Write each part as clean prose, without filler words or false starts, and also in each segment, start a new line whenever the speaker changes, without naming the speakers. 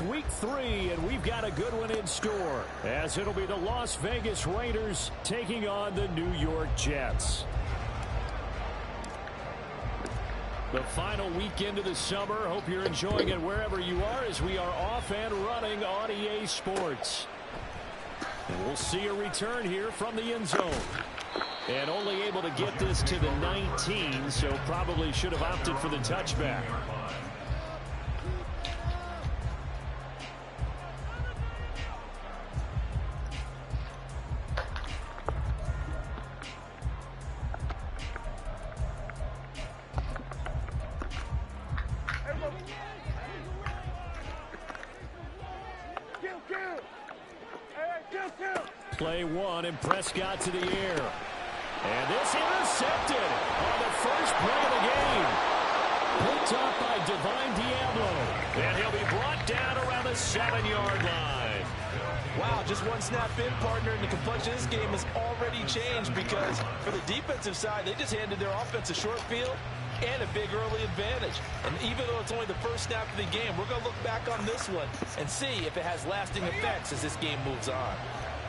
Week 3, and we've got a good one in store, as it'll be the Las Vegas Raiders taking on the New York Jets. The final weekend of the summer. Hope you're enjoying it wherever you are, as we are off and running on EA Sports. And we'll see a return here from the end zone. And only able to get this to the 19, so probably should have opted for the touchback. Play one, and Prescott to the air. And this intercepted on the first play of the game. Picked up by Divine Diablo. And he'll be brought down around the 7-yard line.
Wow, just one snap in, partner, and the complexion of this game has already changed, because for the defensive side, they just handed their offense a short field and a big early advantage. And even though it's only the first snap of the game, we're going to look back on this one and see if it has lasting effects as this game moves on.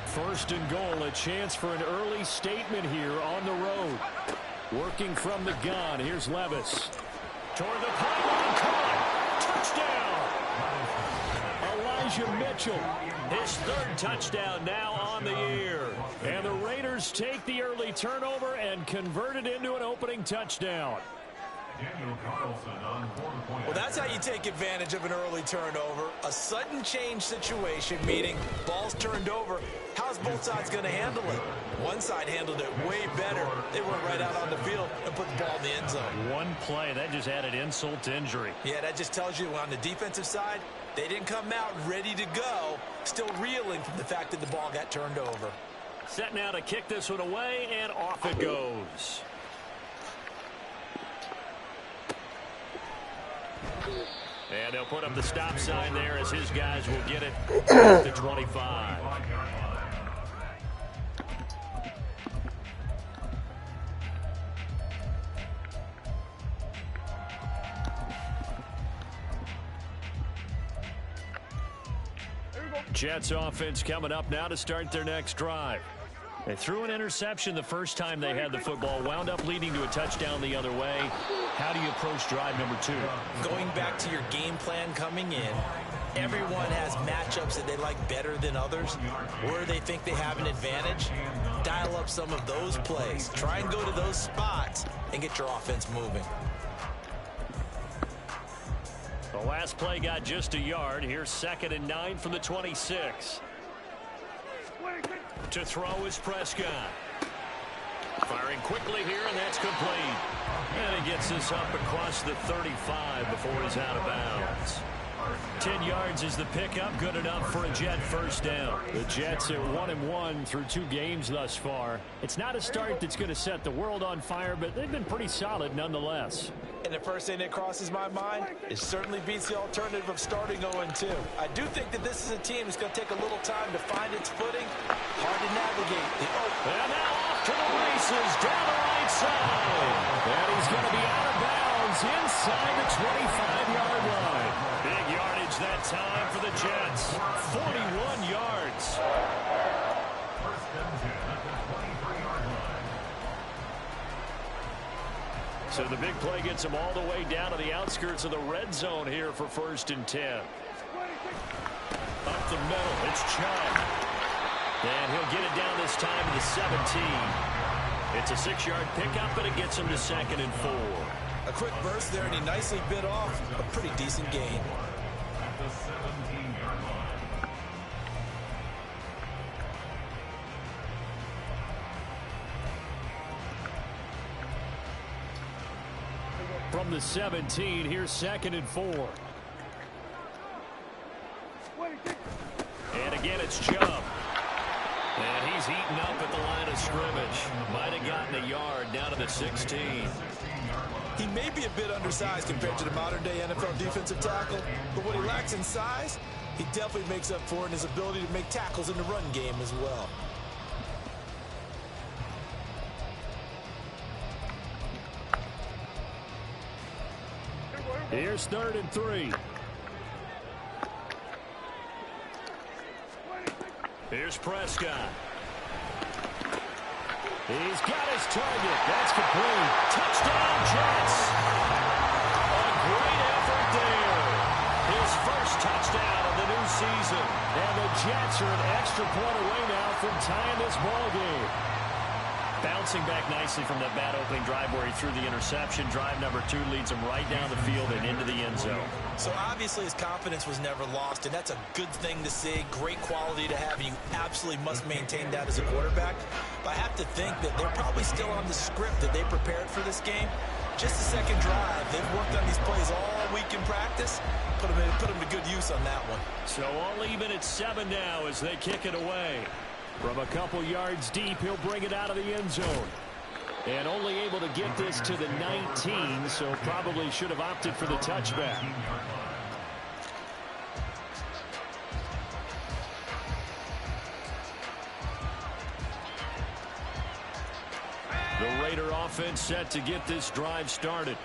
First and goal, a chance for an early statement here on the road. Working from the gun, here's Levis. Toward the pylon, caught. Touchdown! Elijah Mitchell, his third touchdown now on the year. And the Raiders take the early turnover and convert it into an opening touchdown.
Well, that's how you take advantage of an early turnover. A sudden change situation, meaning ball's turned over. How's both sides going to handle it? One side handled it way better. They went right out on the field and put the ball in the end zone.
One play, that just added insult to injury.
Yeah, that just tells you on the defensive side, they didn't come out ready to go, still reeling from the fact that the ball got turned over.
Set now to kick this one away, and off it goes. And they'll put up the stop sign there as his guys will get it at the 25. Jets offense coming up now to start their next drive. They threw an interception the first time they had the football, wound up leading to a touchdown the other way. How do you approach drive number 2?
Going back to your game plan coming in, everyone has matchups that they like better than others, where they think they have an advantage. Dial up some of those plays. Try and go to those spots and get your offense moving.
The last play got just a yard. Here's 2nd and 9 from the 26. To throw is Prescott. Firing quickly here, and that's complete. And he gets this up across the 35 before he's out of bounds. 10 yards is the pickup, good enough for a Jet first down. The Jets are 1-1 through 2 games thus far. It's not a start that's going to set the world on fire, but they've been pretty solid nonetheless.
And the first thing that crosses my mind, it certainly beats the alternative of starting 0-2. I do think that this is a team that's going to take a little time to find its footing. Hard to navigate.
And now off to the races down the right side. And he's going to be out of bounds inside the 25-yard line. Big yardage that time for the Jets. 41 yards. So the big play gets him all the way down to the outskirts of the red zone here for 1st and 10. Up the middle, it's Chubb. And he'll get it down this time to the 17. It's a 6-yard pickup, but it gets him to 2nd and 4.
A quick burst there, and he nicely bit off a pretty decent gain.
From the 17, here's 2nd and 4. And again, it's Chubb. And he's heating up at the line of scrimmage. Might have gotten a yard down to the 16.
He may be a bit undersized compared to the modern-day NFL defensive tackle, but what he lacks in size, he definitely makes up for it in his ability to make tackles in the run game as well.
Here's 3rd and 3. Here's Prescott. He's got his target. That's complete. Touchdown, Jets. A great effort there. His first touchdown of the new season. And the Jets are an extra point away now from tying this ball game. Bouncing back nicely from that bad opening drive where he threw the interception. Drive number 2 leads him right down the field and into the end zone.
So obviously his confidence was never lost, and that's a good thing to see. Great quality to have, and you absolutely must maintain that as a quarterback. But I have to think that they're probably still on the script that they prepared for this game. Just the second drive. They've worked on these plays all week in practice. Put them to good use on that one.
So all even at 7 now as they kick it away. From a couple yards deep, he'll bring it out of the end zone. And only able to get this to the 19, so probably should have opted for the touchback. The Raider offense set to get this drive started.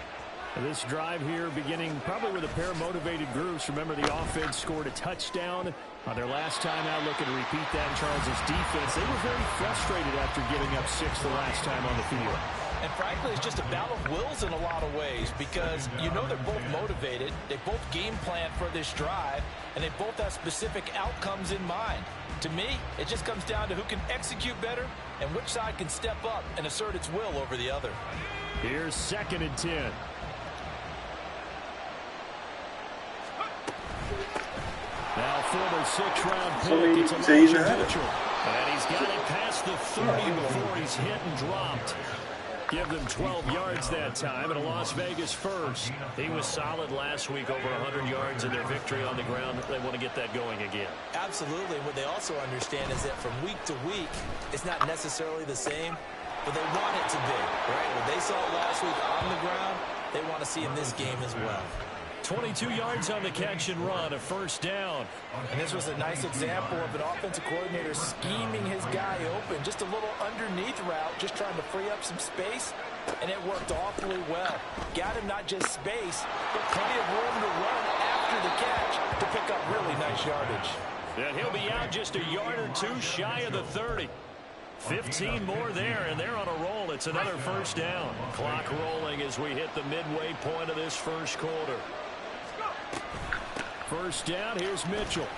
This drive here beginning probably with a pair of motivated groups. Remember, the offense scored a touchdown on their last time out, looking to repeat that in Charles' defense. They were very frustrated after giving up 6 the last time on the field.
And frankly, it's just a battle of wills in a lot of ways because you know they're both motivated. They both game plan for this drive, and they both have specific outcomes in mind. To me, it just comes down to who can execute better and which side can step up and assert its will over the other.
Here's 2nd and 10. Now former 6th-round pick, it's Elijah Mitchell. And he's got it past the 30 before he's hit and dropped. Give them 12 yards that time and a Las Vegas first. He was solid last week, over 100 yards in their victory on the ground. They want to get that going again.
Absolutely. What they also understand is that from week to week, it's not necessarily the same, but they want it to be, right? What they saw last week on the ground, they want to see in this game as well.
22 yards on the catch and run, a 1st down.
And this was a nice example of an offensive coordinator scheming his guy open. Just a little underneath route, just trying to free up some space, and it worked awfully well. Got him not just space, but plenty of room to run after the catch to pick up really nice yardage.
And he'll be out just a yard or 2 shy of the 30. 15 more there, and they're on a roll. It's another 1st down. Clock rolling as we hit the midway point of this 1st quarter. 1st down, here's Mitchell.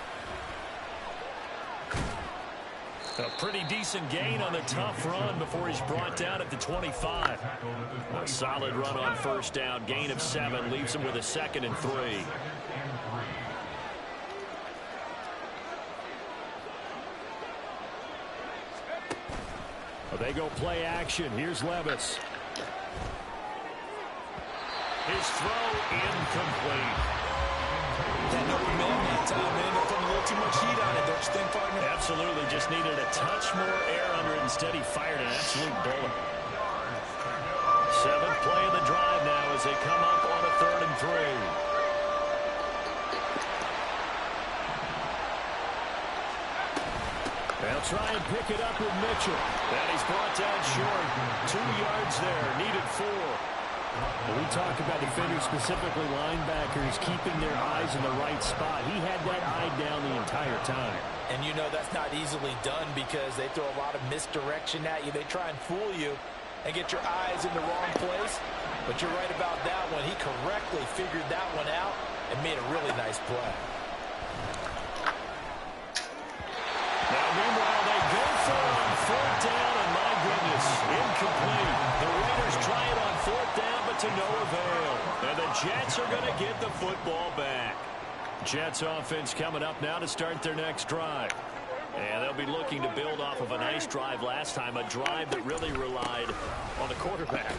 A pretty decent gain on the tough run before he's brought down at the 25. A solid run on 1st down, gain of 7, leaves him with a 2nd and 3. Well, they go play action. Here's Levis. His throw incomplete.
That open man that time, they ended up putting a little too much heat on it, don't you think, partner?
Absolutely. Just needed a touch more air under it. Instead, he fired an absolute bullet. 7th play of the drive now as they come up on a 3rd and 3. They'll try and pick it up with Mitchell. And he's brought down short. 2 yards there. Needed 4. When we talk about defenders, specifically linebackers, keeping their eyes in the right spot, he had that eye down the entire time.
And you know that's not easily done because they throw a lot of misdirection at you. They try and fool you and get your eyes in the wrong place. But you're right about that one. He correctly figured that one out and made a really nice play.
Now, meanwhile, they go for it on 4th down, and my goodness, incomplete. The Raiders try it on 4th down, but to no avail. And the Jets are going to get the football back. Jets offense coming up now to start their next drive. And they'll be looking to build off of a nice drive last time, a drive that really relied on the quarterback.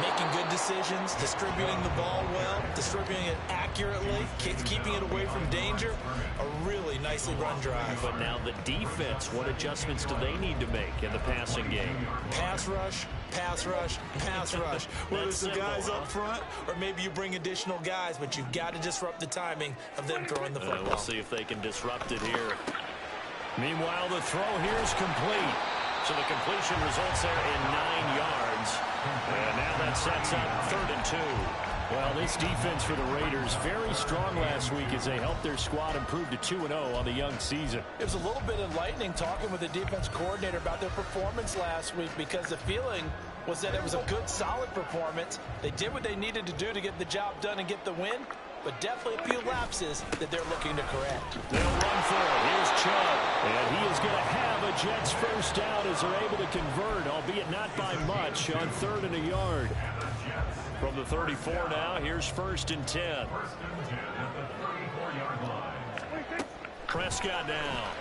Making good decisions, distributing the ball well, distributing it accurately, keeping it away from danger. A really nicely run drive.
But now the defense, what adjustments do they need to make in the passing game?
Pass rush, pass rush, pass rush. Whether it's the guys up front or maybe you bring additional guys, but you've got to disrupt the timing of them throwing the football.
We'll see if they can disrupt it here. Meanwhile, the throw here is complete. So the completion results there in 9 yards. And now that sets up 3rd and 2. Well, this defense for the Raiders, very strong last week as they helped their squad improve to 2-0 on the young season.
It was a little bit enlightening talking with the defense coordinator about their performance last week, because the feeling was that it was a good, solid performance. They did what they needed to do to get the job done and get the win, but definitely a few lapses that they're looking to correct.
They'll run for it. Here's Chubb, and he is going to have a Jets first down as they're able to convert, albeit not by much, on 3rd and a yard. From the 34 now, here's 1st and 10. Prescott now.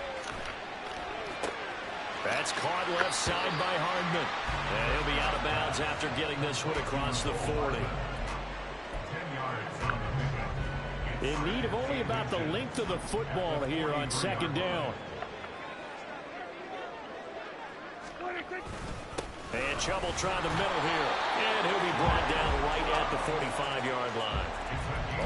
That's caught left side by Hardman. And he'll be out of bounds after getting this one across the 40. In need of only about the length of the football here on 2nd down. And Chubb will try the middle here. And he'll be brought down right at the 45-yard line.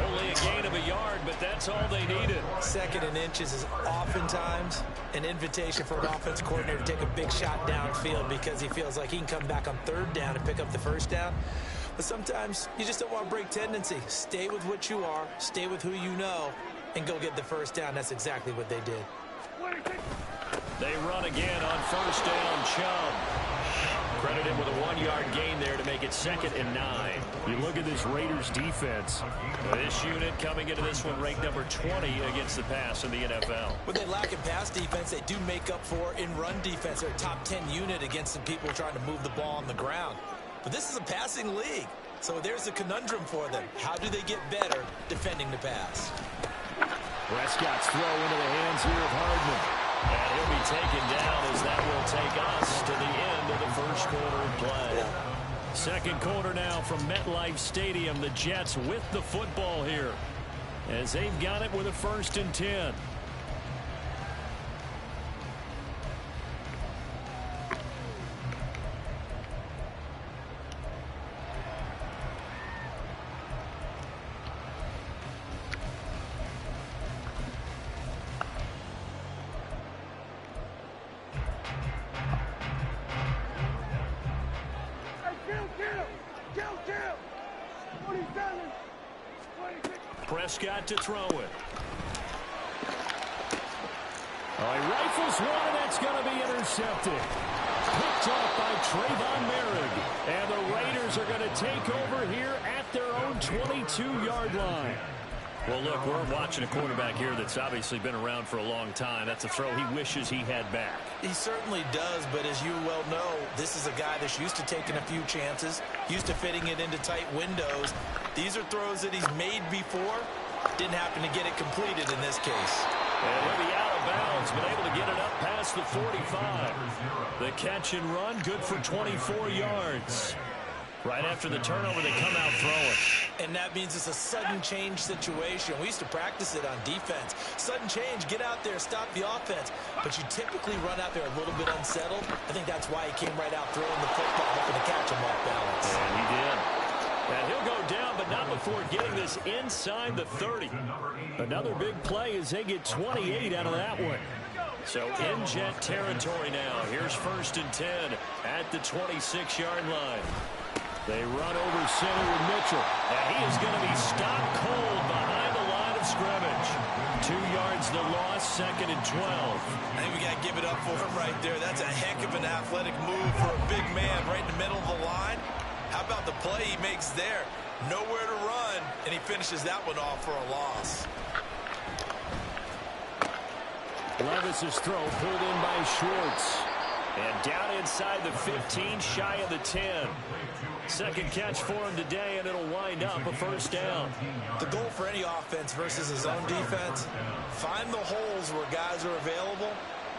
Only a gain of a yard, but that's all they needed.
2nd and inches is oftentimes an invitation for an offense coordinator to take a big shot downfield because he feels like he can come back on 3rd down and pick up the 1st down. But sometimes you just don't want to break tendency. Stay with what you are, stay with who you know, and go get the 1st down. That's exactly what they did.
They run again on 1st down. Chubb. Credit him with a 1-yard gain there to make it 2nd and 9. You look at this Raiders defense. This unit coming into this one ranked number 20 against the pass in the NFL.
What they lack in pass defense, they do make up for in run defense. They're a top 10 unit against the people trying to move the ball on the ground. But this is a passing league, so there's a conundrum for them. How do they get better defending the pass?
Prescott's throw into the hands here of Hardman. And he'll be taken down as that will take us to the end of the 1st quarter of play. 2nd quarter now from MetLife Stadium. The Jets with the football here as they've got it with a 1st and 10. Prescott to throw it. Oh, he rifles one, and that's going to be intercepted. Picked off by Trayvon Merrick. And the Raiders are going to take over here at their own 22-yard line. Well, look, we're watching a quarterback here that's obviously been around for a long time. That's a throw he wishes he had back.
He certainly does, but as you well know, this is a guy that's used to taking a few chances, used to fitting it into tight windows. These are throws that he's made before. Didn't happen to get it completed in this case.
And he'll be out of bounds, but able to get it up past the 45. The catch and run, good for 24 yards. Right after the turnover, they come out throwing.
And that means it's a sudden change situation. We used to practice it on defense. Sudden change, get out there, stop the offense. But you typically run out there a little bit unsettled. I think that's why he came right out throwing the football, hoping to catch him off balance.
And he did. And he'll go down, but not before getting this inside the 30. Another big play as they get 28 out of that one. So in Jet territory now. Here's 1st and 10 at the 26-yard line. They run over center with Mitchell. And he is going to be stopped cold behind the line of scrimmage. 2 yards the loss, 2nd and 12.
I think we got to give it up for him right there. That's a heck of an athletic move for a big man right in the middle of the line. How about the play he makes there? Nowhere to run, and he finishes that one off for a loss.
Levis's throw pulled in by Schwartz. And down inside the 15, shy of the 10. Second catch for him today, and it'll wind up a 1st down.
The goal for any offense versus his own defense, find the holes where guys are available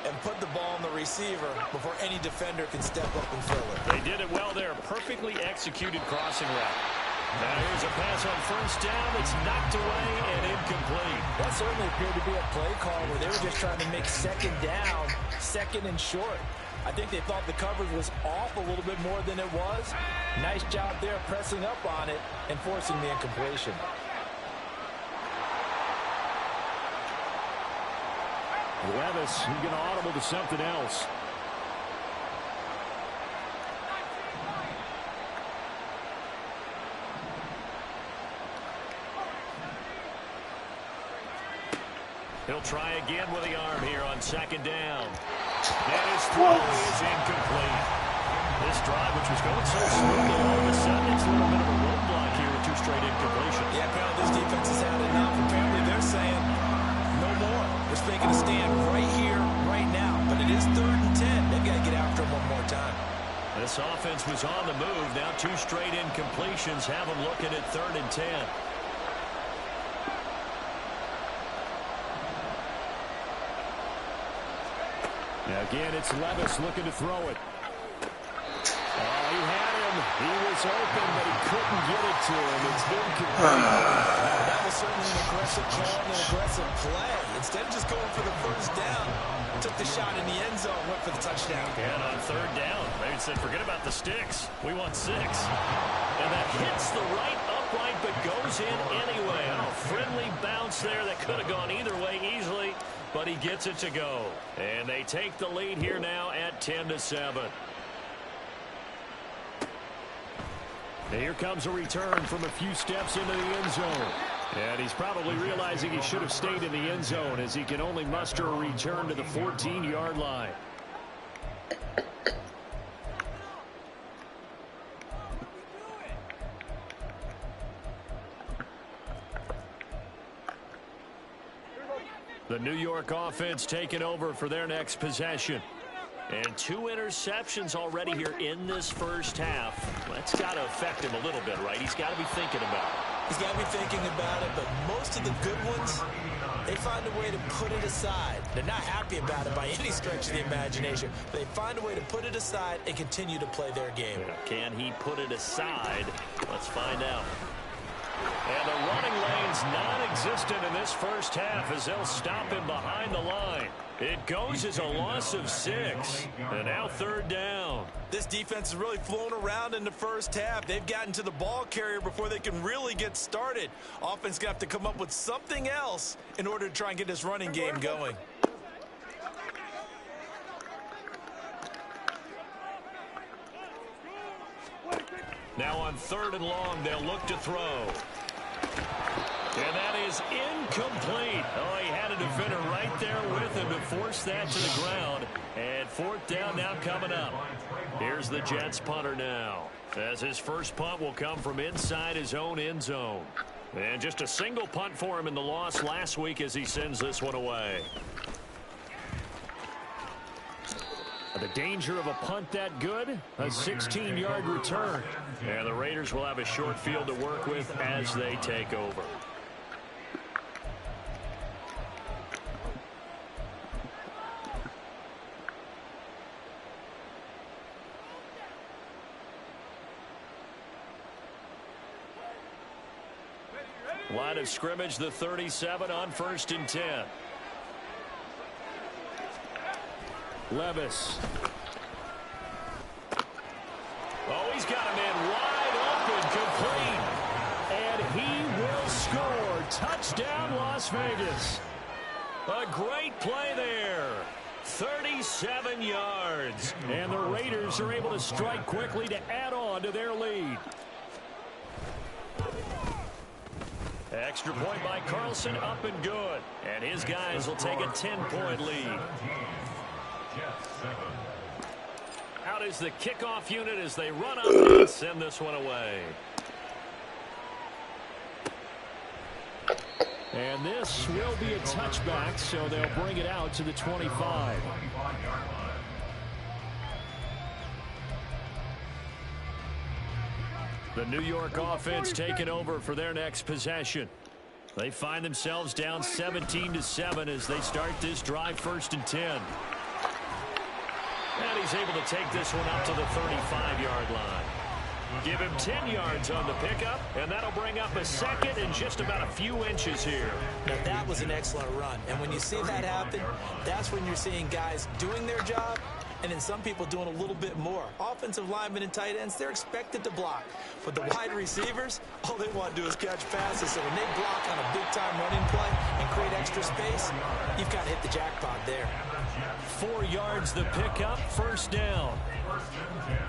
and put the ball on the receiver before any defender can step up and fill it.
They did it well there. Perfectly executed crossing route. Now here's a pass on 1st down. It's knocked away and incomplete.
That certainly appeared to be a play call where they were just trying to make 2nd down, 2nd and short. I think they thought the coverage was off a little bit more than it was. Nice job there pressing up on it and forcing the incompletion.
Levis, he's going to audible to something else. He'll try again with the arm here on second down. And his throw is incomplete. This drive, which was going so smoothly, all of a sudden it's a little bit of a roadblock here with 2 straight incompletions.
Yeah, apparently this defense has had enough. Apparently they're saying no more. They're making a stand right here, right now. But it is 3rd and 10. They've got to get after him one more time.
This offense was on the move. Now 2 straight incompletions have them looking at 3rd and 10.
Now again, it's Levis looking to throw it. Oh, he had him. He was open, but he couldn't get it to him. It's incomplete.
That was certainly an aggressive call and an aggressive play. Instead of just going for the first down, took the shot in the end zone, went for the touchdown.
And on 3rd down, they said, forget about the sticks. We want 6. And that hits the right upright, but goes in anyway. Oh, friendly bounce there that could have gone either way easily, but he gets it to go. And they take the lead here now at 10-7.
And here comes a return from a few steps into the end zone. And he's probably realizing he should have stayed in the end zone as he can only muster a return to the 14-yard line.
The New York offense taking over for their next possession. And 2 interceptions already here in this first half. That's got to affect him a little bit, right? He's got to be thinking about it.
He's got to be thinking about it, but most of the good ones, they find a way to put it aside. They're not happy about it by any stretch of the imagination. They find a way to put it aside and continue to play their game.
Can he put it aside? Let's find out. And the running lane's non-existent in this first half as they'll stop him behind the line. It goes as a loss of 6. And now 3rd down.
This defense has really flown around in the first half. They've gotten to the ball carrier before they can really get started. Offense going to have to come up with something else in order to try and get this running game going.
Now on 3rd and long, they'll look to throw. And that is incomplete. Oh, he had a defender right there with him to force that to the ground. And 4th down now coming up. Here's the Jets punter now, as his first punt will come from inside his own end zone. And just a single punt for him in the loss last week as he sends this one away.
The danger of a punt that good, a 16-yard return.
And the Raiders will have a short field to work with as they take over. Line of scrimmage, the 37 on 1st and 10.
Levis.
Oh, he's got a man wide open, complete.
And he will score. Touchdown, Las Vegas.
A great play there. 37 yards.
And the Raiders are able to strike quickly to add on to their lead.
Extra point by Carlson, up and good. And his guys will take a 10-point lead. Out is the kickoff unit as they run up and send this one away.
And this will be a touchback, so they'll bring it out to the 25.
The New York offense taking over for their next possession. They find themselves down 17-7 as they start this drive, 1st and 10. And he's able to take this one up to the 35-yard line. Give him 10 yards on the pickup, and that'll bring up a second and just about a few inches here.
Now, that was an excellent run. And when you see that happen, that's when you're seeing guys doing their job and then some people doing a little bit more. Offensive linemen and tight ends, they're expected to block. But the wide receivers, all they want to do is catch passes. So when they block on a big-time running play and create extra space, you've got to hit the jackpot there.
4 yards the pickup, first down.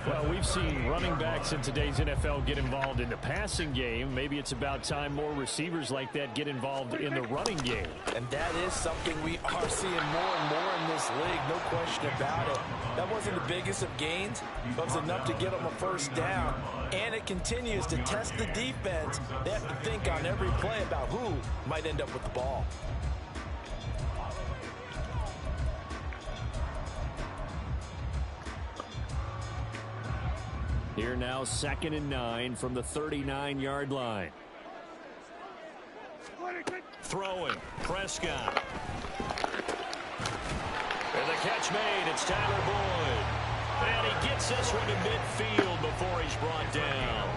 Well, we've seen running backs in today's NFL get involved in the passing game. Maybe it's about time more receivers like that get involved in the running game.
And that is something we are seeing more and more in this league, no question about it. That wasn't the biggest of gains, but it was enough to get them a first down. And it continues to test the defense. They have to think on every play about who might end up with the ball.
Here now, 2nd and 9 from the 39-yard line.
Throwing, Prescott. And the catch made, it's Tyler Boyd. And he gets this one to midfield before he's brought down.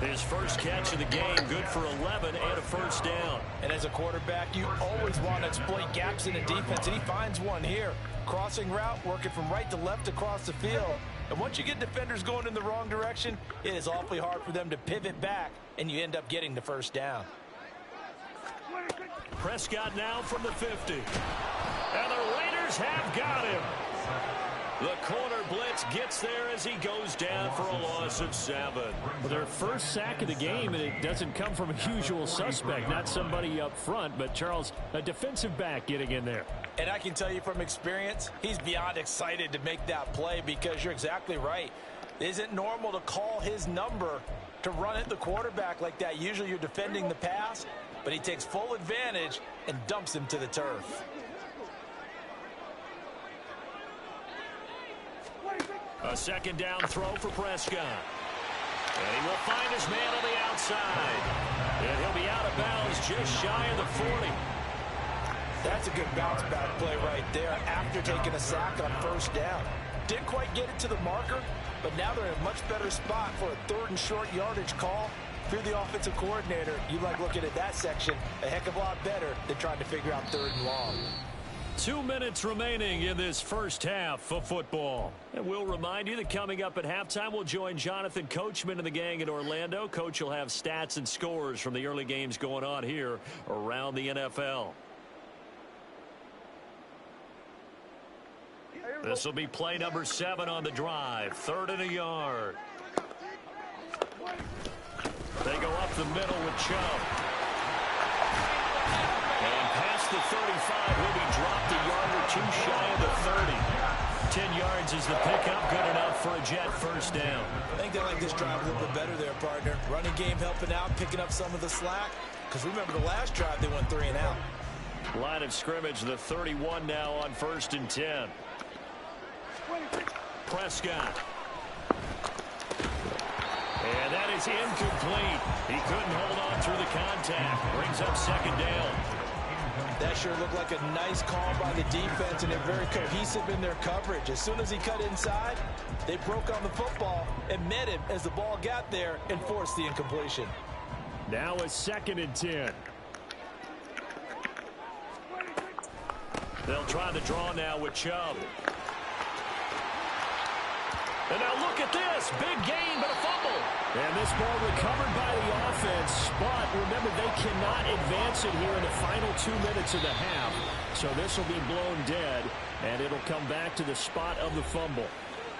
His first catch of the game, good for 11 and a first down.
And as a quarterback, you always want to exploit gaps in the defense, and he finds one here. Crossing route, working from right to left across the field. And once you get defenders going in the wrong direction, it is awfully hard for them to pivot back, and you end up getting the first down.
Prescott now from the 50. And the Raiders have got him. The corner blitz gets there as he goes down for a loss of 7.
Well, their first sack of the game, and it doesn't come from a usual suspect, not somebody up front, but Charles, a defensive back getting in there.
And I can tell you from experience, he's beyond excited to make that play because you're exactly right. It isn't normal to call his number to run at the quarterback like that. Usually you're defending the pass, but he takes full advantage and dumps him to the turf.
A second down throw for Prescott. And he will find his man on the outside. And he'll be out of bounds just shy of the 40.
That's a good bounce back play right there after taking a sack on first down. Didn't quite get it to the marker, but now they're in a much better spot for a 3rd and short yardage call. If you're the offensive coordinator, you like looking at that section a heck of a lot better than trying to figure out 3rd and long.
2 minutes remaining in this first half of football. And we'll remind you that coming up at halftime, we'll join Jonathan Coachman and the gang in Orlando. Coach will have stats and scores from the early games going on here around the NFL. This will be play number 7 on the drive. 3rd and a yard. They go up the middle with Chubb. And past the 35, he'll be dropped a yard or 2 shy of the 30. 10 yards is the pickup. Good enough for a Jet first down.
I think they like this drive a little bit better there, partner. Running game helping out, picking up some of the slack. Because remember the last drive, they went 3 and out.
Line of scrimmage, the 31 now on 1st and 10. Prescott. And that is incomplete. He couldn't hold on through the contact. Brings up 2nd down.
That sure looked like a nice call by the defense, and they're very cohesive in their coverage. As soon as he cut inside, they broke on the football and met him as the ball got there and forced the incompletion.
Now a 2nd and 10.
They'll try to draw now with Chubb. And now look at this. Big gain, but a fumble.
And this ball recovered by the offense. But remember, they cannot advance it here in the final 2 minutes of the half. So this will be blown dead, and it'll come back to the spot of the fumble.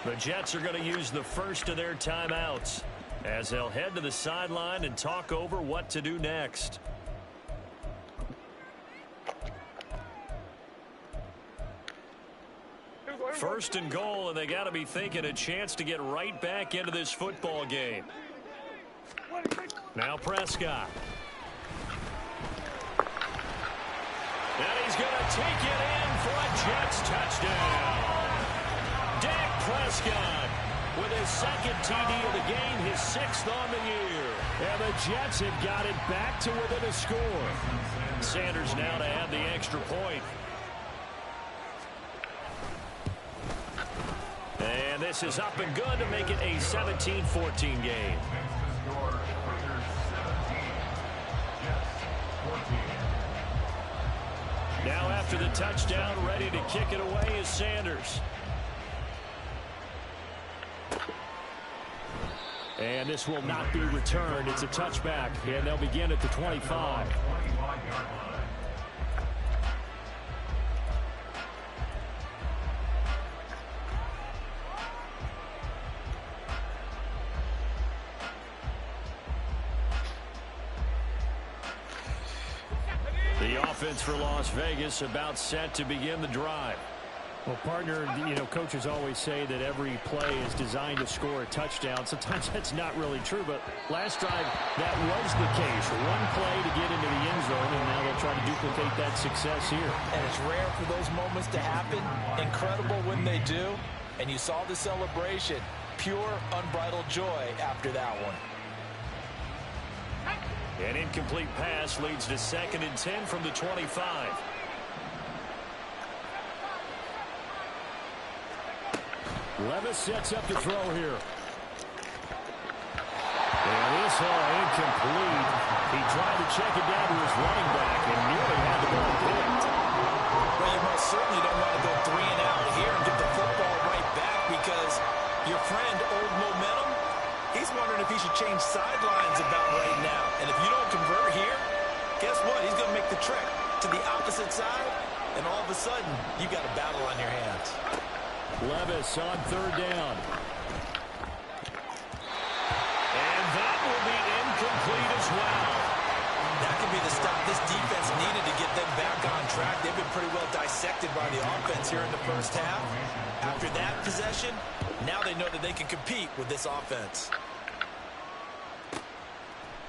The Jets are going to use the first of their timeouts as they'll head to the sideline and talk over what to do next. First and goal, and they got to be thinking a chance to get right back into this football game. Now Prescott. And he's going to take it in for a Jets touchdown. Dak Prescott with his 2nd TD of the game, his 6th on the year.
And the Jets have got it back to within a score.
Sanders now to add the extra point. And this is up and good to make it a 17-14 game. Now after the touchdown, ready to kick it away is Sanders.
And this will not be returned. It's a touchback, and they'll begin at the 25.
The offense for Las Vegas about set to begin the drive.
Well, partner, coaches always say that every play is designed to score a touchdown. Sometimes that's not really true, but last drive, that was the case. One play to get into the end zone, and now they'll try to duplicate that success here.
And it's rare for those moments to happen. Incredible when they do. And you saw the celebration. Pure, unbridled joy after that one.
An incomplete pass leads to 2nd and 10 from the 25.
Levis sets up to throw here. And this incomplete. He tried to check it down to his running back and nearly had the ball picked.
Well, you most certainly don't want to go 3 and out here and get the football right back because your friend, Old Momentum, he's wondering if he should change sidelines about right now. And if you don't convert here, guess what? He's going to make the trek to the opposite side, and all of a sudden, you've got a battle on your hands.
Levis on 3rd down.
And that will be incomplete as well.
That could be the stop this defense needed to get them back on track. They've been pretty well dissected by the offense here in the first half. After that possession, now they know that they can compete with this offense.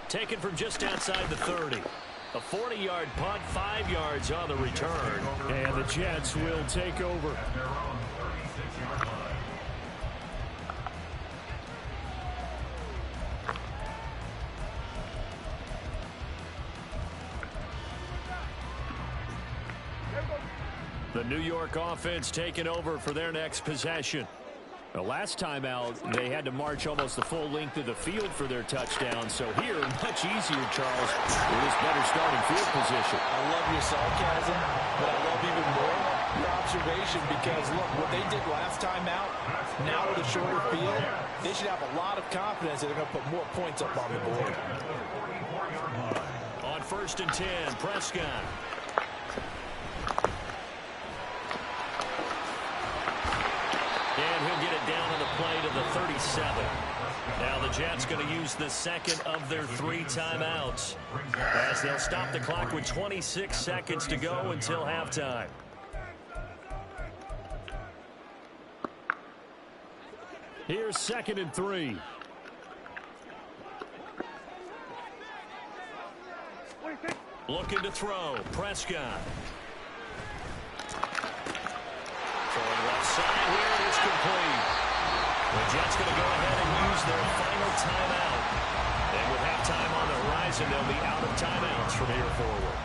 Taken from just outside the 30. A 40-yard punt, 5 yards on the return.
And the Jets will take over.
The New York offense taking over for their next possession. The last time out, they had to march almost the full length of the field for their touchdown. So here, much easier, Charles, with this better starting field position.
I love your sarcasm, but I love even more your observation because, look, what they did last time out, now with a shorter field, they should have a lot of confidence that they're going to put more points up on the board.
On 1st and 10, Prescott. And he'll get it down on the play to the 37. Now the Jets going to use the 2nd of their 3 timeouts as they'll stop the clock with 26 seconds to go until halftime.
Here's 2nd and 3.
Looking to throw. Prescott. Throwing left side here, and it's complete. The Jets going to go ahead and use their final timeout. And with halftime on the horizon, they'll be out of timeouts from here forward.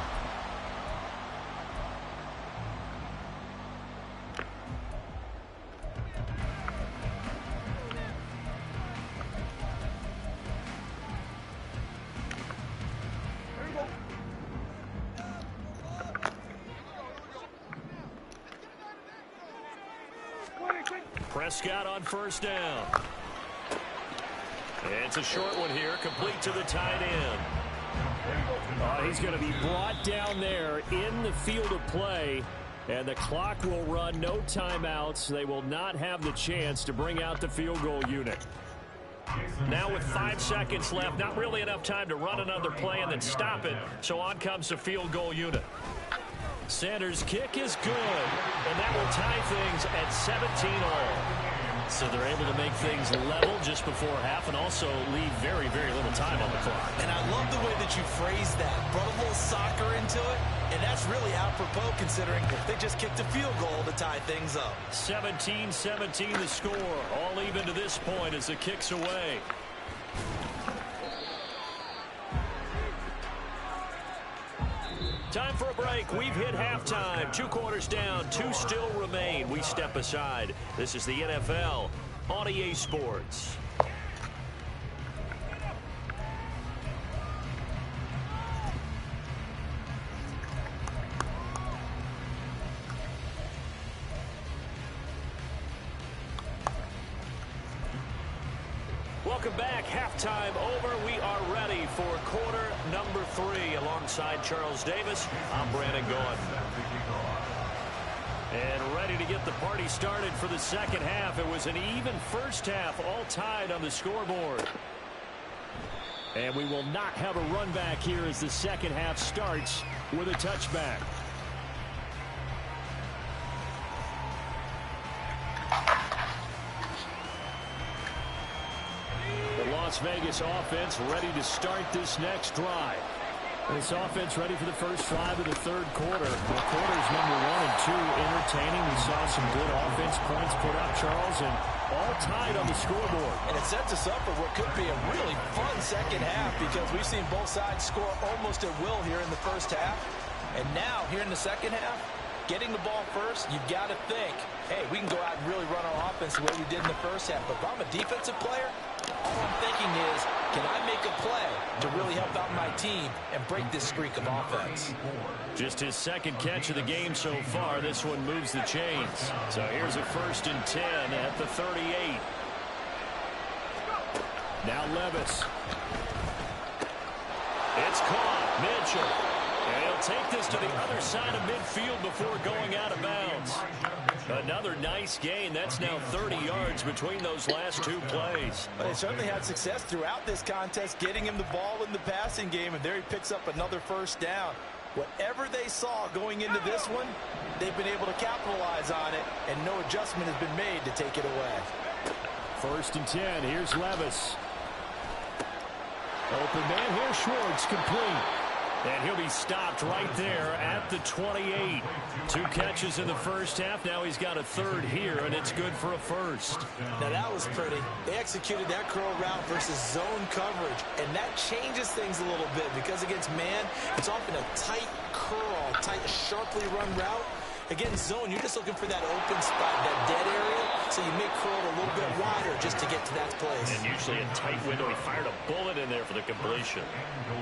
Prescott on 1st down. It's a short one here, complete to the tight end.
He's going to be brought down there in the field of play, and the clock will run, no timeouts. They will not have the chance to bring out the field goal unit.
Now with 5 seconds left, not really enough time to run another play and then stop it, so on comes the field goal unit. Sanders' kick is good, and that will tie things at 17 all. So they're able to make things level just before half and also leave very, very little time on the clock.
And I love the way that you phrased that. Brought a little soccer into it, and that's really apropos considering they just kicked a field goal to tie things up.
17-17 the score, all even to this point as the kick's away. Time for a break. We've hit halftime. 2 quarters down. 2 still remain. We step aside. This is the NFL on EA Sports. Welcome back. Halftime over. We are ready for quarter number 3. Alongside Charles Davis, I'm Brandon Gaughan. And ready to get the party started for the second half. It was an even first half, all tied on the scoreboard.
And we will not have a run back here as the second half starts with a touchback. The Las Vegas offense ready to start this next drive. This offense ready for the first drive of the third quarter. The quarters number 1 and 2 entertaining. We saw some good offense points put up, Charles, and all tied on the scoreboard.
And it sets us up for what could be a really fun second half because we've seen both sides score almost at will here in the first half. And now, here in the second half, getting the ball first, you've got to think, hey, we can go out and really run our offense the way we did in the first half. But if I'm a defensive player, all I'm thinking is, can I make a play to really help out my team and break this streak of offense?
Just his second catch of the game so far. This one moves the chains. So here's a 1st and 10 at the 38. Now Levis. It's caught. Mitchell. And he'll take this to the other side of midfield before going out of bounds. Another nice gain. That's now 30 yards between those last 2 plays.
But they certainly had success throughout this contest, getting him the ball in the passing game, and there he picks up another first down. Whatever they saw going into this one, they've been able to capitalize on it, and no adjustment has been made to take it away.
1st and 10. Here's Levis. Open man here. Schwartz complete. And he'll be stopped right there at the 28. 2 catches in the first half. Now he's got a 3rd here, and it's good for a 1st.
Now that was pretty. They executed that curl route versus zone coverage, and that changes things a little bit because against man, it's often a tight curl, tight, sharply run route. Against zone, you're just looking for that open spot, that dead area, so you make curl a little bit wider just to get to that place.
And usually a tight window. He fired a bullet in there for the completion.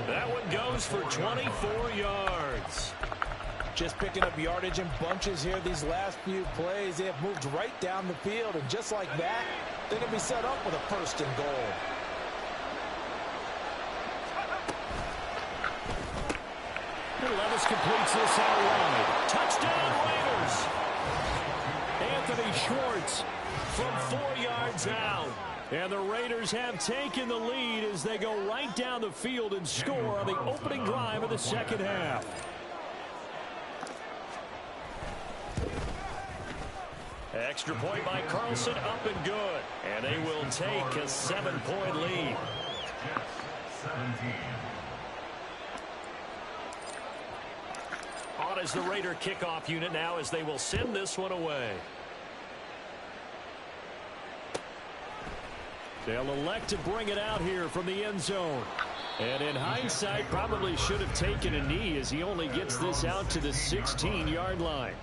That one goes for 24 yards.
Just picking up yardage in bunches here these last few plays. They have moved right down the field, and just like that, they're going to be set up with a 1st and goal.
Levis completes this out wide. Touchdown, Raiders! Anthony Schwartz from 4 yards out. And the Raiders have taken the lead as they go right down the field and score on the opening drive of the second half. Extra point by Carlson, up and good. And they will take a 7-point lead. On as the Raider kickoff unit now as they will send this one away. They'll elect to bring it out here from the end zone. And in hindsight, probably should have taken a knee as he only gets this out to the 16-yard line.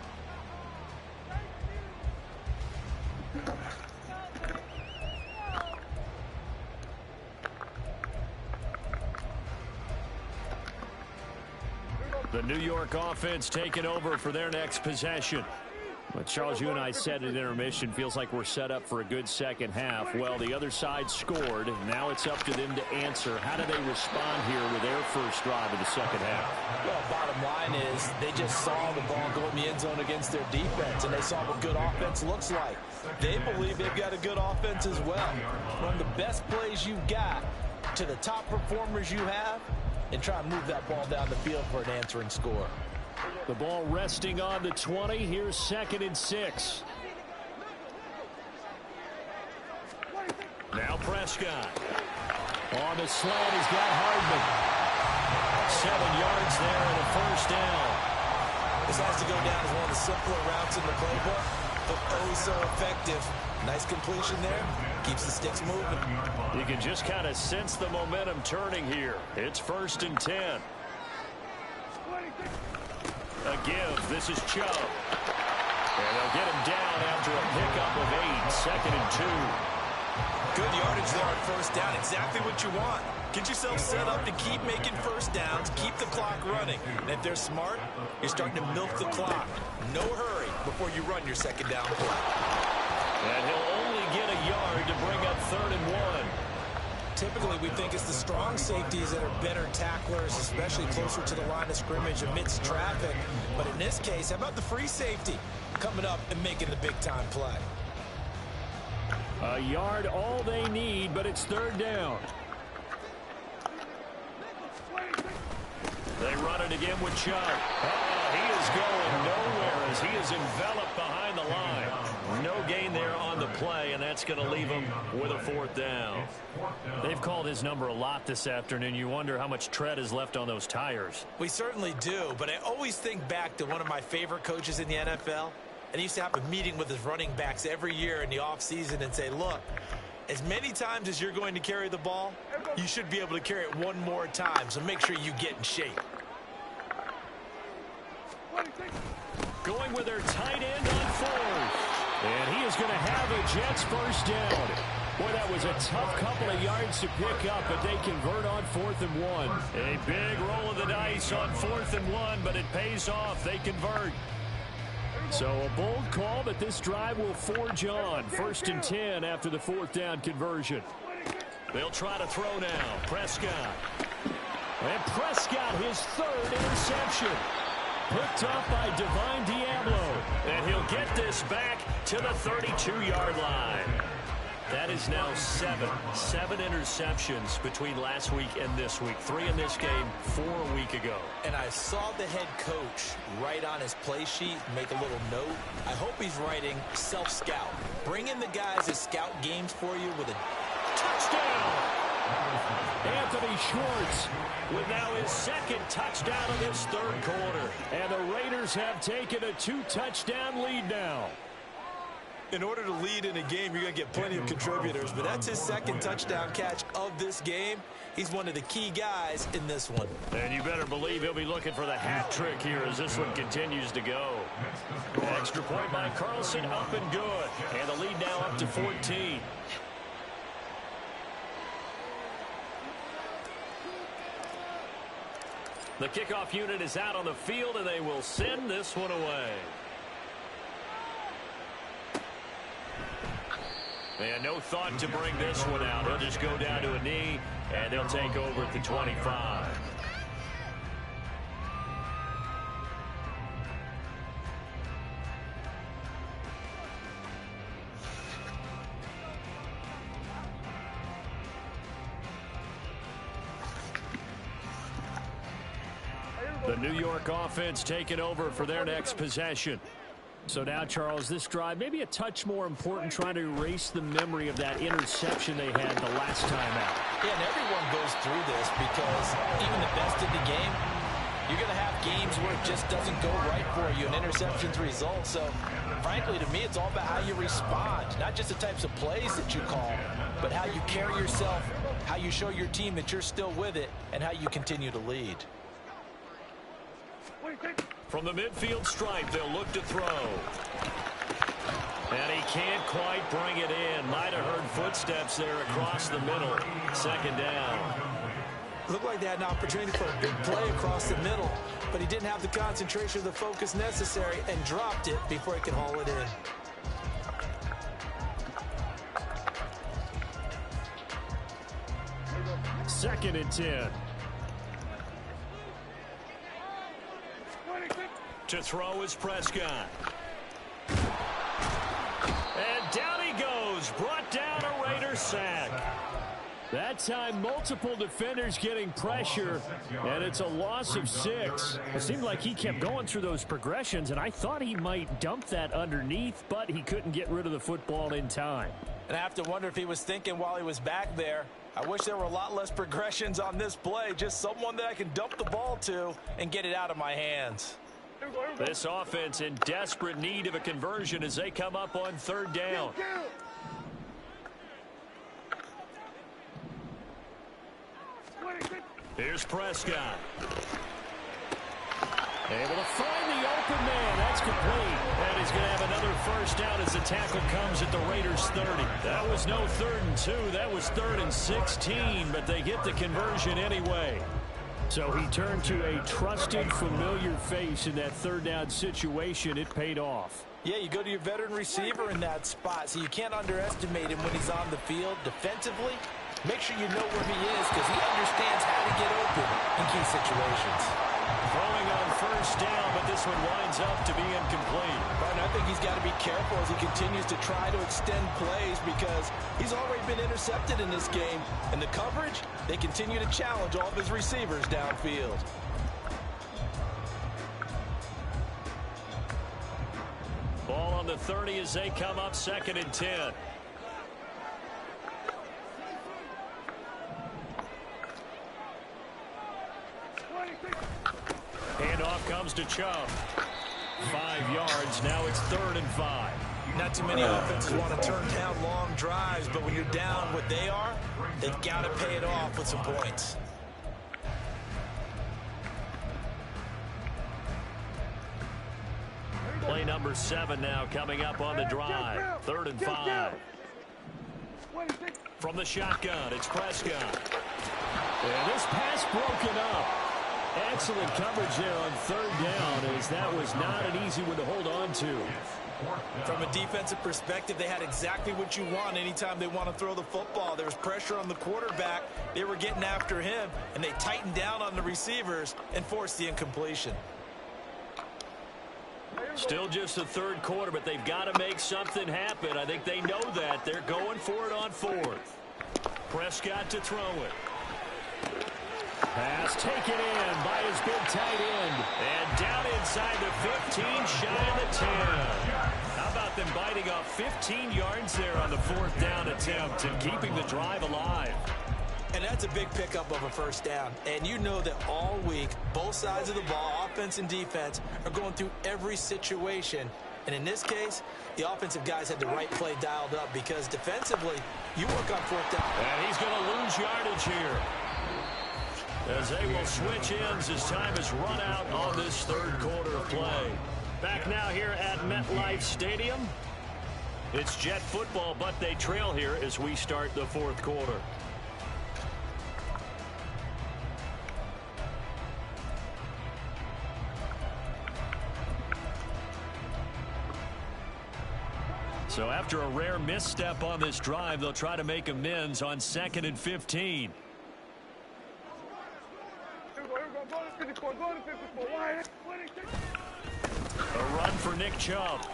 The New York offense taking over for their next possession. But Charles, you and I said at intermission, feels like we're set up for a good second half. Well, the other side scored. Now it's up to them to answer. How do they respond here with their first drive of the second half?
Well, bottom line is they just saw the ball go in the end zone against their defense, and they saw what good offense looks like. They believe they've got a good offense as well. Run the best plays you've got to the top performers you have, and try and move that ball down the field for an answering score.
The ball resting on the 20. Here's 2nd and 6. Now Prescott. On the slant, he's got Hardman. 7 yards there and a first down.
This has to go down as one of the simpler routes in the playbook, but oh so effective. Nice completion there. Keeps the sticks moving.
You can just kind of sense the momentum turning here. It's 1st and 10. A give. This is Chubb. And they'll get him down after a pickup of 8. 2nd and 2.
Good yardage there on first down. Exactly what you want. Get yourself set up to keep making first downs, keep the clock running. And if they're smart, you're starting to milk the clock. No hurry before you run your second down play.
And he'll only get a yard to bring up 3rd and 1.
Typically, we think it's the strong safeties that are better tacklers, especially closer to the line of scrimmage amidst traffic. But in this case, how about the free safety coming up and making the big-time play?
A yard all they need, but it's 3rd down. They run it again with Chubb. He is going nowhere as he is enveloped behind the line.
No gain there on the play, and that's going to leave him with a 4th down.
They've called his number a lot this afternoon. You wonder how much tread is left on those tires.
We certainly do, but I always think back to one of my favorite coaches in the NFL. And he used to have a meeting with his running backs every year in the offseason and say, look, as many times as you're going to carry the ball, you should be able to carry it one more time, so make sure you get in shape.
Going with their tight end on 4th. And he is going to have a Jets first down. Boy, that was a tough couple of yards to pick up, but they convert on 4th and 1. A big roll of the dice on 4th and 1, but it pays off. They convert. So a bold call, but this drive will forge on. 1st and 10 after the 4th down conversion.
They'll try to throw now. Prescott.
And Prescott, his 3rd interception. Picked up by Divine Diablo.
And he'll get this back to the 32-yard line. That is now 7 interceptions between last week and this week. 3 in this game, 4 a week ago.
And I saw the head coach write on his play sheet, make a little note. I hope he's writing self-scout. Bring in the guys that scout games for you with a
touchdown. Anthony Schwartz with now his 2nd touchdown of this 3rd quarter. And the Raiders have taken a 2-touchdown lead now.
In order to lead in a game, you're going to get plenty of contributors, but that's his 2nd touchdown catch of this game. He's one of the key guys in this one.
And you better believe he'll be looking for the hat trick here as this one continues to go. Extra point by Carlson, up and good. And the lead now up to 14. The kickoff unit is out on the field, and they will send this one away. And no thought to bring this one out. He'll just go down to a knee, and they'll take over at the 25.
The New York offense taking over for their next possession. So now, Charles, this drive maybe a touch more important, trying to erase the memory of that interception they had the last time out.
Yeah, and everyone goes through this because even the best in the game, you're going to have games where it just doesn't go right for you, and interceptions result. So, frankly, to me, it's all about how you respond, not just the types of plays that you call, but how you carry yourself, how you show your team that you're still with it, and how you continue to lead.
From the midfield stripe, they'll look to throw. And he can't quite bring it in. Might have heard footsteps there across the middle. 2nd down.
Looked like they had an opportunity for a big play across the middle, but he didn't have the concentration or the focus necessary and dropped it before he could haul it in.
Second and 10.
To throw is Prescott. And down he goes. Brought down a Raider sack.
That time, multiple defenders getting pressure, and it's a loss of 6. It seemed like he kept going through those progressions, and I thought he might dump that underneath, but he couldn't get rid of the football in time.
And I have to wonder if he was thinking while he was back there, I wish there were a lot less progressions on this play, just someone that I can dump the ball to and get it out of my hands.
This offense in desperate need of a conversion as they come up on 3rd down. Here's Prescott.
Able to find the open man. That's complete.
And he's going to have another first down as the tackle comes at the Raiders' 30.
That was no 3rd and 2. That was 3rd and 16, but they get the conversion anyway. So he turned to a trusted, familiar face in that 3rd down situation. It paid off.
Yeah, you go to your veteran receiver in that spot, so you can't underestimate him when he's on the field. Defensively, make sure you know where he is because he understands how to get open in key situations.
Throwing on 1st down, but this one winds up to be incomplete.
Right, and I think he's got to be careful as he continues to try to extend plays because he's already been intercepted in this game. And the coverage, they continue to challenge all of his receivers downfield.
on the 30 as they come up 2nd and 10. Handoff comes to Chubb. 5 yards. Now it's 3rd and 5.
Not too many offenses want to turn down long drives, but when you're down what they are, they've got to pay it off with some points.
Play number 7 now coming up on the drive. 3rd and 5. From the shotgun, it's Prescott. And this pass broken up. Excellent coverage there on 3rd down, as that was not an easy one to hold on to.
From a defensive perspective, they had exactly what you want anytime they want to throw the football. There was pressure on the quarterback. They were getting after him, and they tightened down on the receivers and forced the incompletion.
Still just the 3rd quarter, but they've got to make something happen. I think they know that. They're going for it on 4th. Prescott to throw it. Pass taken in by his big tight end. And down inside the 15, shy of the 10. How about them biting off 15 yards there on the 4th down attempt and keeping the drive alive?
And that's a big pickup of a 1st down. And you know that all week, both sides of the ball, offense and defense, are going through every situation. And in this case, the offensive guys had the right play dialed up because defensively, you work on 4th down.
And he's going to lose yardage here, as they will switch ends as time is run out on this 3rd quarter of play. Back now here at MetLife Stadium. It's Jet football, but they trail here as we start the 4th quarter. So after a rare misstep on this drive, they'll try to make amends on 2nd and 15. A run for Nick Chubb.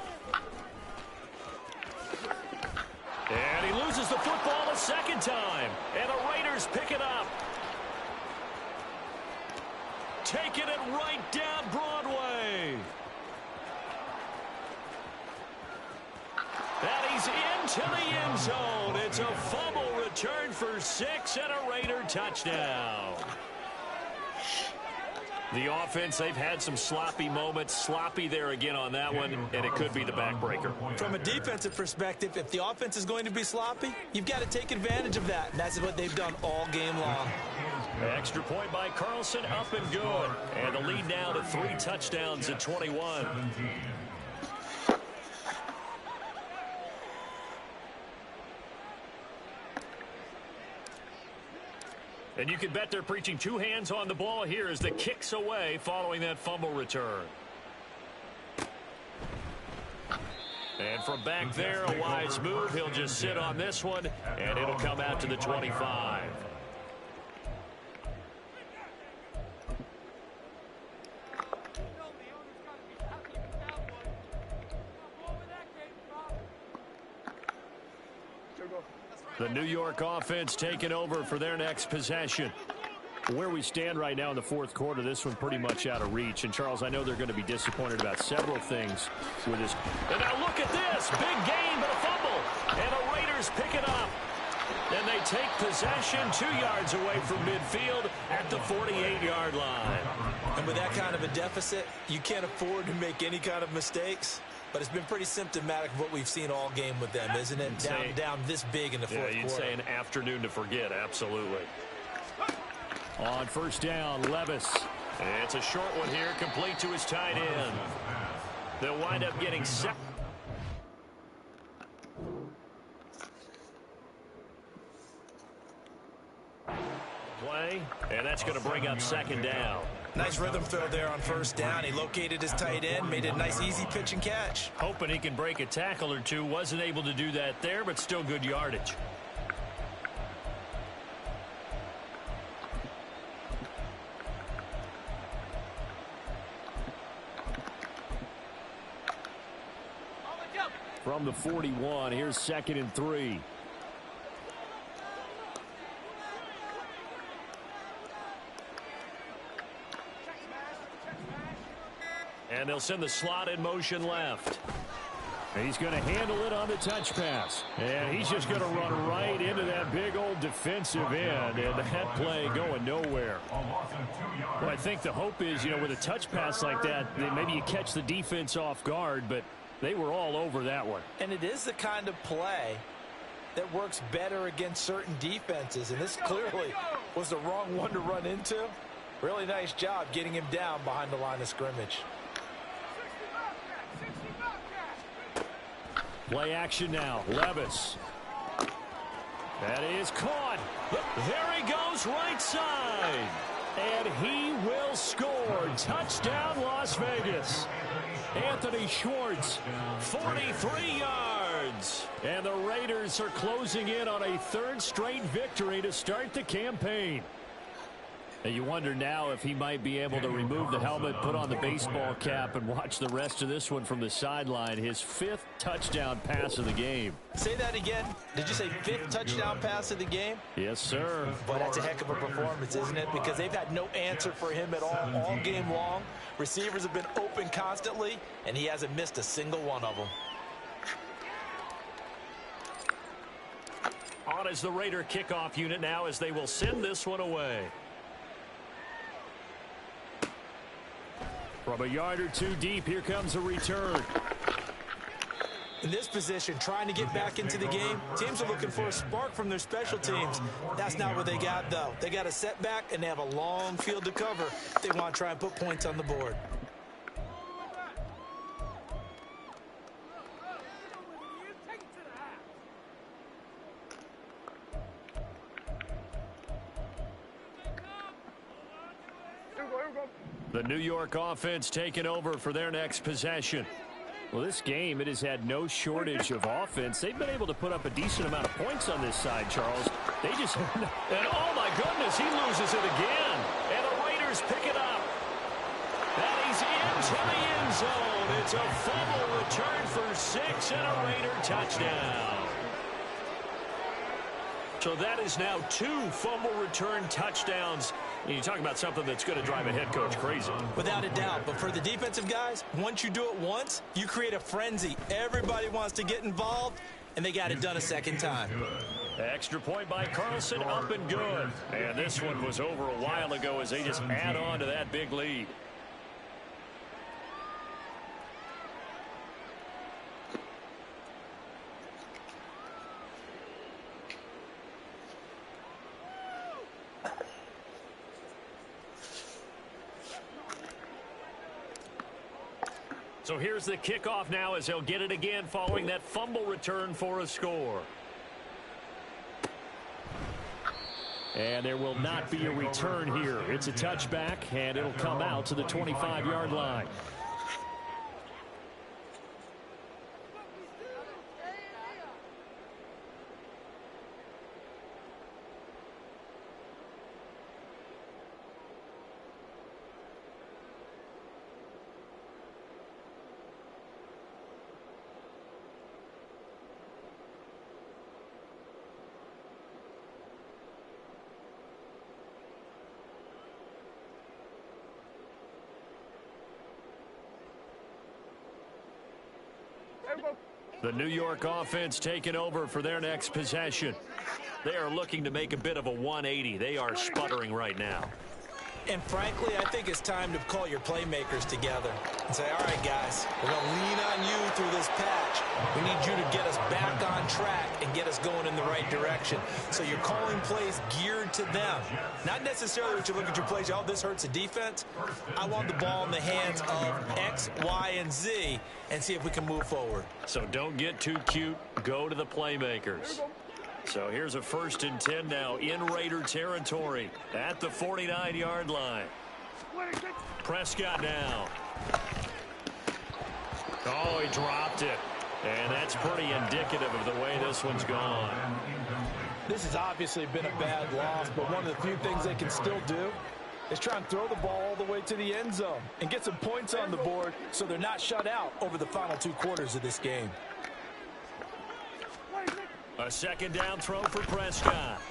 And he loses the football a 2nd time. And the Raiders pick it up. Taking it right down Broadway. And he's into the end zone. It's a fumble return for 6 and a Raider touchdown. The offense, they've had some sloppy moments. Sloppy there again on that one, and it could be the backbreaker.
From a defensive perspective, if the offense is going to be sloppy, you've got to take advantage of that. And that's what they've done all game long.
Extra point by Carlson, up and good. And the lead now to 3 touchdowns at 21. And you can bet they're preaching 2 hands on the ball here as the kick's away following that fumble return. And from back there, a wise move. He'll just sit on this one, and it'll come out to the 25. The New York offense taking over for their next possession. Where we stand right now in the 4th quarter, this one pretty much out of reach. And, Charles, I know they're going to be disappointed about several things with this. And now look at this. Big gain, but a fumble. And the Raiders pick it up. And they take possession 2 yards away from midfield at the 48-yard line.
And with that kind of a deficit, you can't afford to make any kind of mistakes. But it's been pretty symptomatic of what we've seen all game with them, isn't it? Down this big in the 4th quarter.
Yeah, you'd say an afternoon to forget, absolutely. On 1st down, Levis. And it's a short one here, complete to his tight end. They'll wind up getting set. Play, and that's going to bring up 2nd down.
Nice rhythm throw there on 1st down. He located his tight end, made a nice easy pitch and catch.
Hoping he can break a tackle or two. Wasn't able to do that there, but still good yardage. From the 41, here's 2nd and 3. And they'll send the slot in motion left. He's going to handle it on the touch pass. And he's just going to run right into that big old defensive end. And that play going nowhere. Well, I think the hope is, with a touch pass like that, maybe you catch the defense off guard, but they were all over that one.
And it is the kind of play that works better against certain defenses. And this clearly was the wrong one to run into. Really nice job getting him down behind the line of scrimmage.
Play action now. Levis. That is caught. There he goes right side. And he will score. Touchdown, Las Vegas. Anthony Schwartz, 43 yards. And the Raiders are closing in on a third straight victory to start the campaign. And you wonder now if he might be able to remove the helmet, put on the baseball cap, and watch the rest of this one from the sideline. His 5th touchdown pass of the game.
Say that again. Did you say 5th touchdown pass of the game?
Yes, sir.
But that's a heck of a performance, isn't it? Because they've had no answer for him at all game long. Receivers have been open constantly, and he hasn't missed a single one of them.
On is the Raider kickoff unit now as they will send this one away. From a yard or two deep, here comes a return.
In this position, trying to get back into the game, teams are looking for a spark from their special teams. That's not what they got, though. They got a setback, and they have a long field to cover if they want to try and put points on the board.
The New York offense taking over for their next possession. Well, this game, it has had no shortage of offense. They've been able to put up a decent amount of points on this side, Charles. They just... And oh, my goodness, he loses it again. And the Raiders pick it up. And he's into the end zone. It's a fumble return for 6 and a Raider touchdown. So that is now 2 fumble return touchdowns. You talk about something that's going to drive a head coach crazy.
Without a doubt. But for the defensive guys, once you do it once, you create a frenzy. Everybody wants to get involved, and they got it done a second time.
Extra point by Carlson, up and good. And this one was over a while ago as they just add on to that big lead. So here's the kickoff now as they'll get it again following that fumble return for a score. And there will not be a return here. It's a touchback, and it'll come out to the 25-yard line. The New York offense taking over for their next possession. They are looking to make a bit of a 180. They are sputtering right now.
And frankly, I think it's time to call your playmakers together and say, all right, guys, we're going to lean on you through this patch. We need you to get us back on track and get us going in the right direction. So you're calling plays geared to them. Not necessarily what you look at your plays, oh, this hurts the defense. I want the ball in the hands of X, Y, and Z and see if we can move forward.
So don't get too cute. Go to the playmakers. So here's a 1st and 10 now in Raider territory at the 49-yard line. Prescott now. Oh, he dropped it. And that's pretty indicative of the way this one's gone.
This has obviously been a bad loss, but one of the few things they can still do is try and throw the ball all the way to the end zone and get some points on the board so they're not shut out over the final 2 quarters of this game.
A 2nd down throw for Prescott.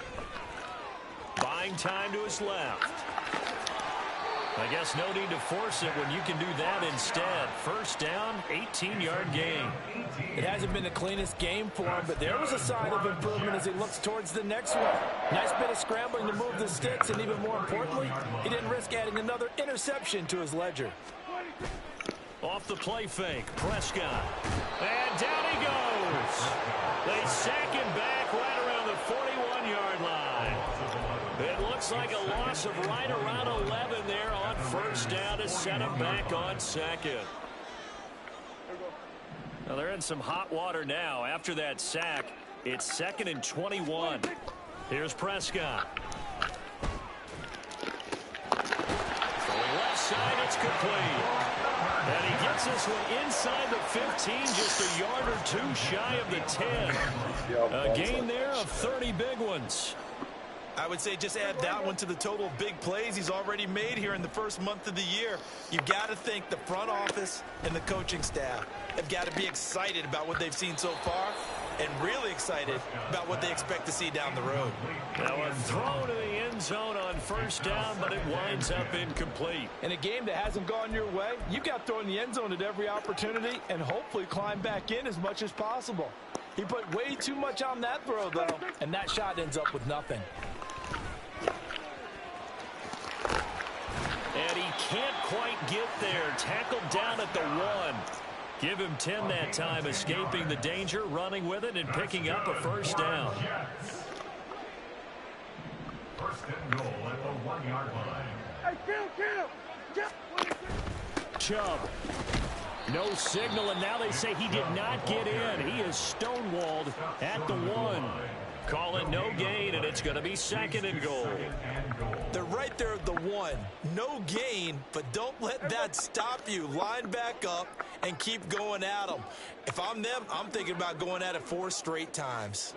Buying time to his left. I guess no need to force it when you can do that instead. 1st down, 18-yard gain.
It hasn't been the cleanest game for him, but there was a sign of improvement as he looks towards the next one. Nice bit of scrambling to move the sticks, and even more importantly, he didn't risk adding another interception to his ledger.
Off the play fake, Prescott. And down he goes. They sack him back right around the 41-yard line. It looks like a loss of right around 11 there on first down to set him back on second. Now they're in some hot water now. After that sack, it's 2nd and 21. Here's Prescott. Throwing left side, it's complete. And he gets this one inside the 15, just a yard or two shy of the 10. A gain there of 30 big ones.
I would say just add that one to the total of big plays he's already made here in the first month of the year. You've got to think the front office and the coaching staff have got to be excited about what they've seen so far and really excited about what they expect to see down the road.
Now a throw to the end zone on first down, but it winds up incomplete.
In a game that hasn't gone your way, you've got to throw in the end zone at every opportunity and hopefully climb back in as much as possible. He put way too much on that throw, though, and that shot ends up with nothing.
And he can't quite get there. Tackled down at the 1. Give him 10 that time, escaping the danger, running with it, and picking up a first down.
First and goal at the 1-yard line. Hey,
Chubb. No signal, and now they say he did not get in. He is stonewalled at the 1. Call it no gain, and it's going to be 2nd and goal.
They're right there at the 1. No gain, but don't let that stop you. Line back up and keep going at them. If I'm them, I'm thinking about going at it 4 straight times.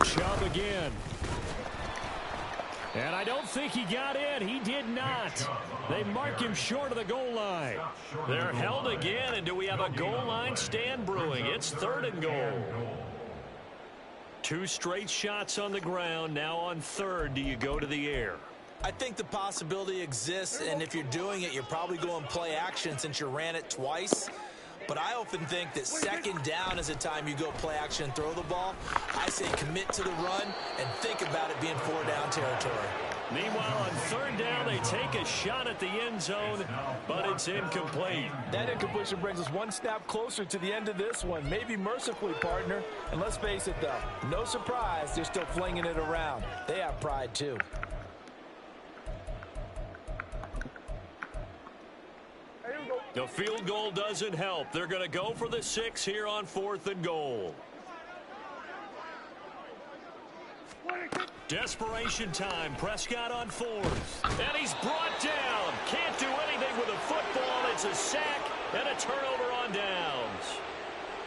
Chubb again. And I don't think he got in. He did not. They mark him short of the goal line. They're held again, and do we have a goal line stand brewing? It's 3rd and goal. 2 straight shots on the ground. Now on 3rd, do you go to the air?
I think the possibility exists, and if you're doing it, you're probably going play action since you ran it twice. But I often think that 2nd down is the time you go play action and throw the ball. I say commit to the run and think about it being 4-down territory.
Meanwhile, on 3rd down, they take a shot at the end zone, but it's incomplete.
That incompletion brings us 1 snap closer to the end of this one. Maybe mercifully, partner. And let's face it, though, no surprise, they're still flinging it around. They have pride, too.
The field goal doesn't help. They're going to go for the 6 here on 4th and goal. Desperation time. Prescott on 4th. And he's brought down. Can't do anything with a football. It's a sack and a turnover on downs.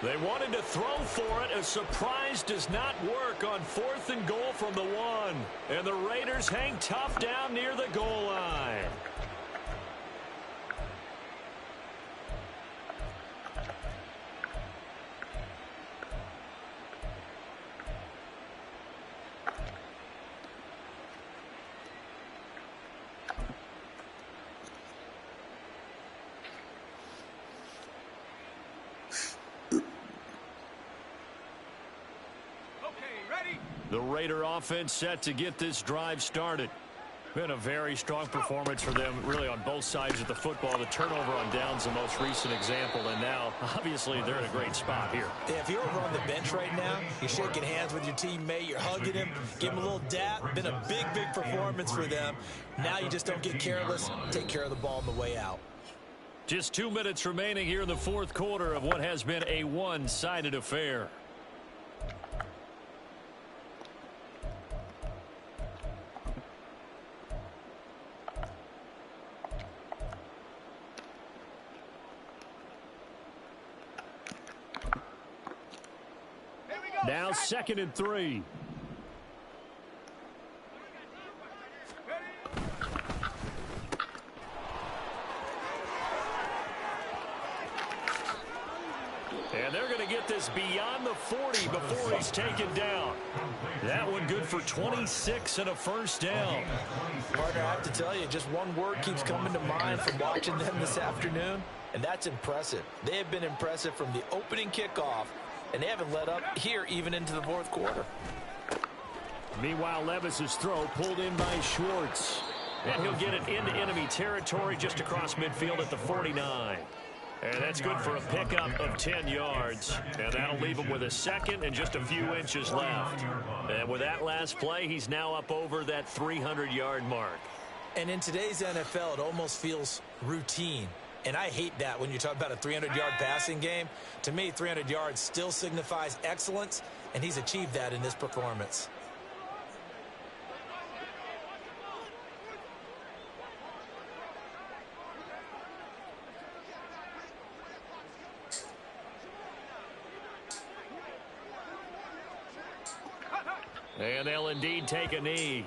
They wanted to throw for it. A surprise does not work on 4th and goal from the 1. And the Raiders hang tough down near the goal line. The Raider offense set to get this drive started. Been a very strong performance for them, really, on both sides of the football. The turnover on downs, the most recent example, and now, obviously, they're in a great spot here.
Yeah, if you're over on the bench right now, you're shaking hands with your teammate, you're hugging him, give him a little dap. Been a big, big performance for them. Now you just don't get careless. Take care of the ball on the way out.
Just 2 minutes remaining here in the 4th quarter of what has been a one-sided affair. Now 2nd and 3. And they're going to get this beyond the 40 before he's taken down. That one good for 26 and a first down.
Partner, I have to tell you, just one word keeps coming to mind from watching them this afternoon, and that's impressive. They have been impressive from the opening kickoff, and they haven't let up here even into the fourth quarter.
Meanwhile, Levis's throw pulled in by Schwartz. And he'll get it into enemy territory just across midfield at the 49. And that's good for a pickup of 10 yards. And that'll leave him with a second and just a few inches left. And with that last play, he's now up over that 300-yard mark.
And in today's NFL, it almost feels routine. And I hate that when you talk about a 300-yard passing game. To me, 300 yards still signifies excellence, and he's achieved that in this performance.
And they'll indeed take a knee.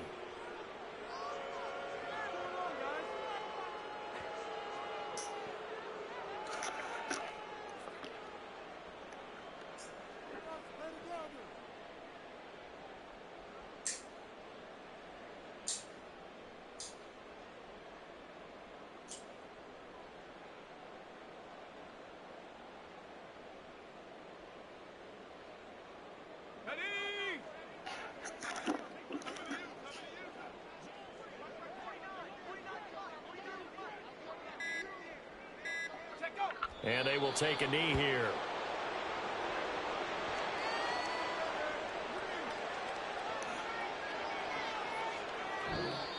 And they will take a knee here.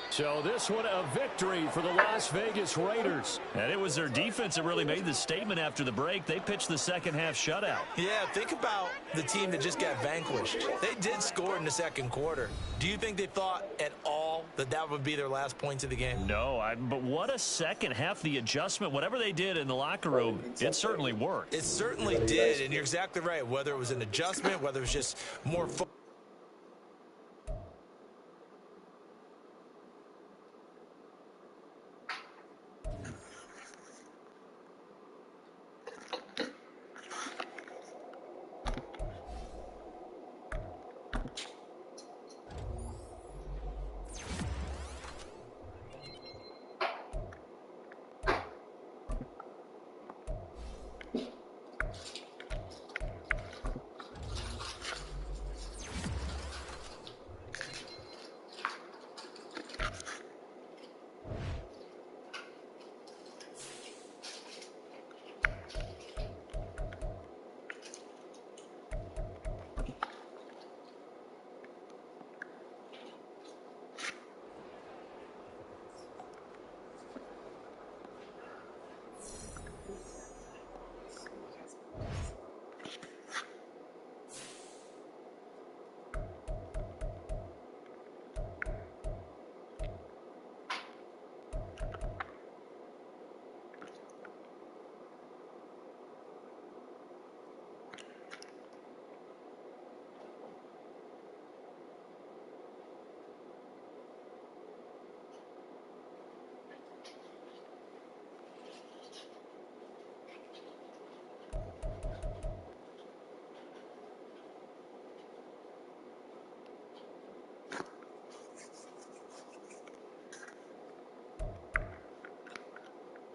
So this one a victory for the Las Vegas Raiders. And it was their defense that really made the statement after the break. They pitched the second half shutout.
Yeah, think about the team that just got vanquished. They did score in the second quarter. Do you think they thought at all that that would be their last points of the game?
No, but what a second half. The adjustment, whatever they did in the locker room, it certainly worked.
It certainly did, and you're exactly right. Whether it was an adjustment, whether it was just more focus.